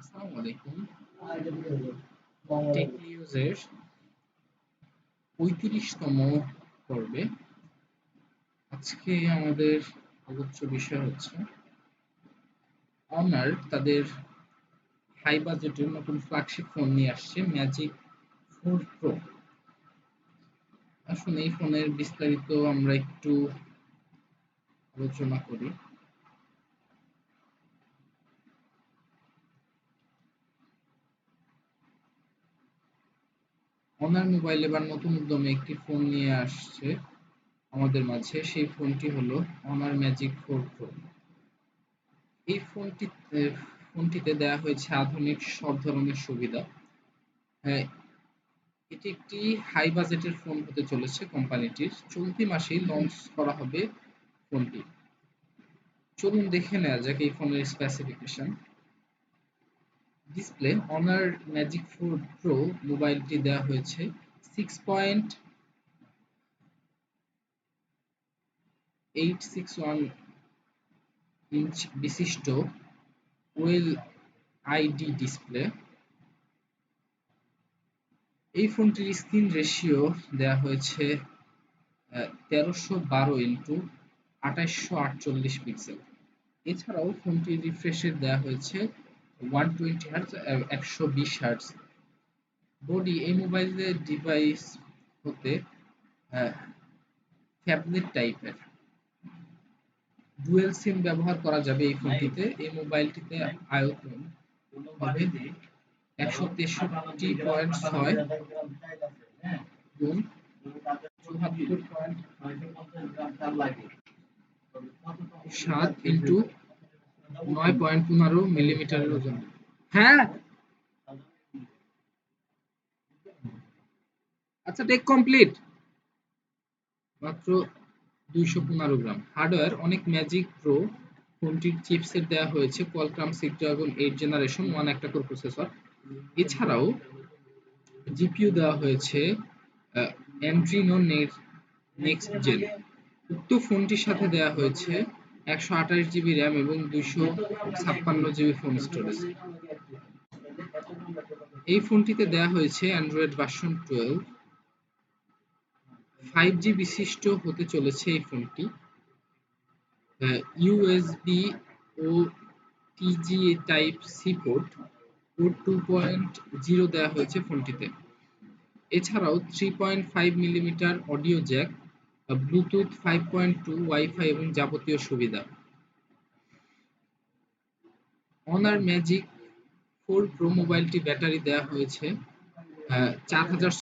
আসসালামু আলাইকুম। টেক নিউজের ৩৫তম পর্বে আজকে আমাদের আলোচ্য বিষয় হচ্ছে অনার তাদের হাই বাজেটের নতুন ফ্ল্যাগশিপ ফোন নিয়ে আসছে ম্যাজিক 4 প্রো। আসুন এই ফোনের বিস্তারিত আমরা একটু আলোচনা করি। অনার মোবাইল এবার নতুন উদ্যমে একটি ফোন নিয়ে আসছে আমাদের মাঝে। সেই ফোনটি হলো অনার ম্যাজিক 4 প্রো। এই ফোনটিতে দেওয়া হয়েছে আধুনিক সব ধরনের সুবিধা। হ্যাঁ, এটি একটি হাই বাজেটের ফোন হতে চলেছে কোম্পানিটির। চলতি মাসেই লঞ্চ করা হবে ফোনটি। চলুন দেখে নেওয়া যাক এই ফোনের specification. Display honour magic 4 pro মোবাইলটি দেওয়া হয়েছে 6.861 ইঞ্চ বিশিষ্ট ওয়েল আইডি ডিসপ্লে। এই ফোনটির স্ক্রিন রেশিও দেওয়া হয়েছে 1312x2848 পিক্সেল। এছাড়াও ফোনটির রিফ্রেশ রেট দেওয়া হয়েছে 120 হার্টজ 120 হার্টজ। বডি এই মোবাইলের ডিভাইস হতে ট্যাবলেট টাইপের। ডুয়েল সিম ব্যবহার করা যাবে এই ফোনটিতে। এই মোবাইলটিতে আয়তন হবে 163.6 গুণ 74.7 ইন্টু 9.15 মিলিমিটারের ওজন। হ্যাঁ, আচ্ছা, টেক কমপ্লিট। মাত্র 215 গ্রাম। হার্ডওয়্যার অনেক ম্যাজিক প্রো ফোনটির চিপসেট দেওয়া হয়েছে কোয়ালকম স্ন্যাপড্রাগন 8 জেনারেশন 1 একটা-কোর প্রসেসর। এছাড়াও জিপিইউ দেওয়া হয়েছে অ্যাড্রিনো নেক্সট জেন। উক্ত ফোনটির সাথে দেওয়া হয়েছে 128 জিবি র্যাম এবং 256 জিবি ফোন স্টোরেজ। এই ফোনটিতে দেওয়া হয়েছে অ্যান্ড্রয়েড ভার্সন 12। 5G বিশিষ্ট হতে চলেছে এই ফোনটি। ইউএসবি ও টিজি টাইপ সি পোর্ট 2.0 দেওয়া হয়েছে ফোনটিতে। এছাড়াও 3.5 millimetre audio Jack, Bluetooth 5.2, wifi এবং যাবতীয় সুবিধা। অনার ম্যাজিক 4 প্রো মোবাইলটি ব্যাটারি দেওয়া হয়েছে 4000